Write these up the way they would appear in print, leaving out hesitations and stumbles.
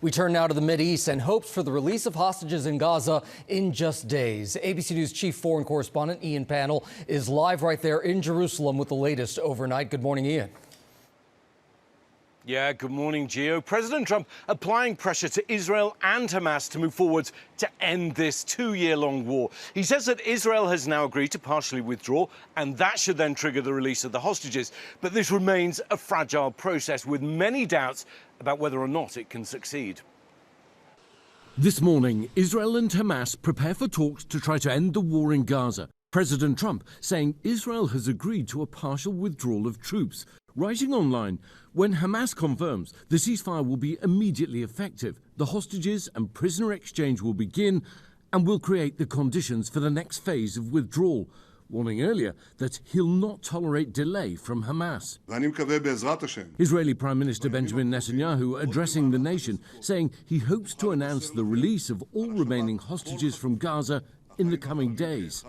We turn now to the Mideast and hopes for the release of hostages in Gaza in just days. ABC News chief foreign correspondent Ian Pannell is live right there in Jerusalem with the latest overnight. Good morning, Ian. Yeah, good morning, Gio. President Trump applying pressure to Israel and Hamas to move forward to end this 2-year-long war. He says that Israel has now agreed to partially withdraw, and that should then trigger the release of the hostages. But this remains a fragile process with many doubts about whether or not it can succeed. This morning, Israel and Hamas prepare for talks to try to end the war in Gaza. President Trump saying Israel has agreed to a partial withdrawal of troops. Writing online, when Hamas confirms the ceasefire will be immediately effective, the hostages and prisoner exchange will begin and will create the conditions for the next phase of withdrawal, warning earlier that he'll not tolerate delay from Hamas. Israeli Prime Minister Benjamin Netanyahu addressing the nation, saying he hopes to announce the release of all remaining hostages from Gaza in the coming days.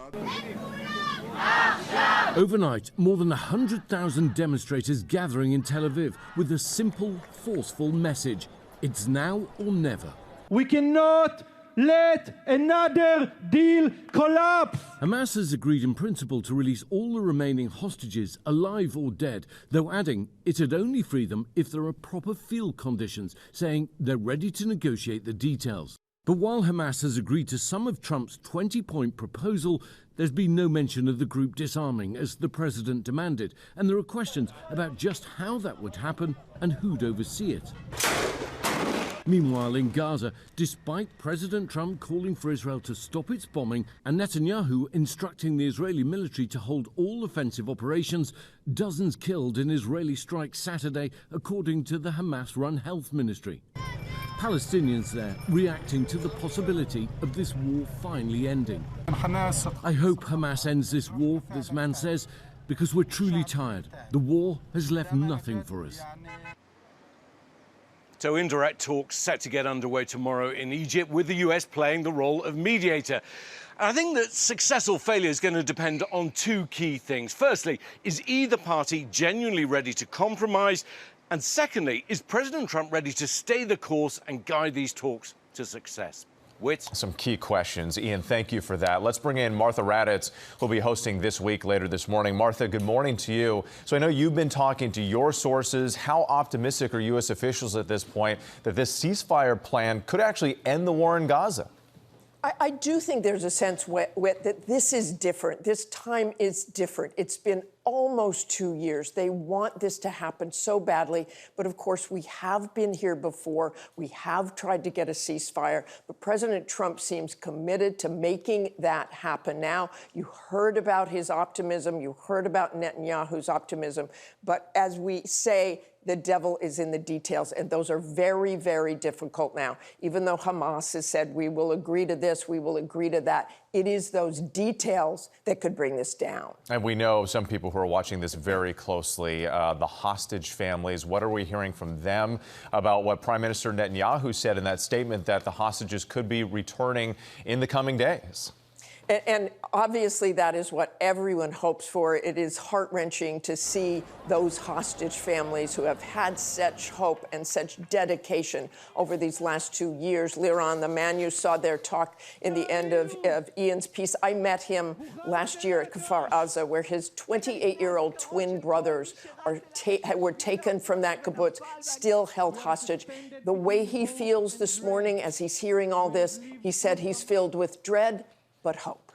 Overnight, more than 100,000 demonstrators gathering in Tel Aviv with a simple, forceful message. It's now or never. We cannot let another deal collapse. Hamas has agreed in principle to release all the remaining hostages, alive or dead, though adding it'd only free them if there are proper field conditions, saying they're ready to negotiate the details. But while Hamas has agreed to some of Trump's 20-point proposal, there's been no mention of the group disarming as the president demanded, and there are questions about just how that would happen and who'd oversee it. Meanwhile, in Gaza, despite President Trump calling for Israel to stop its bombing and Netanyahu instructing the Israeli military to hold all offensive operations, dozens killed in Israeli strikes Saturday, according to the Hamas-run health ministry. Palestinians there reacting to the possibility of this war finally ending. I hope Hamas ends this war, this man says, because we're truly tired. The war has left nothing for us. So indirect talks set to get underway tomorrow in Egypt, with the US playing the role of mediator. I think that success or failure is going to depend on two key things. Firstly, is either party genuinely ready to compromise? And secondly, is President Trump ready to stay the course and guide these talks to success? Whit? Some key questions. Ian, thank you for that. Let's bring in Martha Raddatz, who'll be hosting This Week later this morning. Martha, good morning to you. So I know you've been talking to your sources. How optimistic are U.S. officials at this point that this ceasefire plan could actually end the war in Gaza? I do think there's a sense, Whit, that this is different. This time is different. It's been almost 2 years. They want this to happen so badly. But of course, we have been here before. We have tried to get a ceasefire. But President Trump seems committed to making that happen now. You heard about his optimism. You heard about Netanyahu's optimism. But as we say, the devil is in the details, and those are very, very difficult now. Even though Hamas has said, we will agree to this, we will agree to that, it is those details that could bring this down. And we know some people who are watching this very closely, the hostage families. What are we hearing from them about what Prime Minister Netanyahu said in that statement that the hostages could be returning in the coming days? And obviously, that is what everyone hopes for. It is heart-wrenching to see those hostage families who have had such hope and such dedication over these last 2 years. Liran, the man you saw there talk in the end of Ian's piece, I met him last year at Kfar Aza, where his 28-year-old twin brothers were taken from that kibbutz, still held hostage. The way he feels this morning as he's hearing all this, he said he's filled with dread, but hope.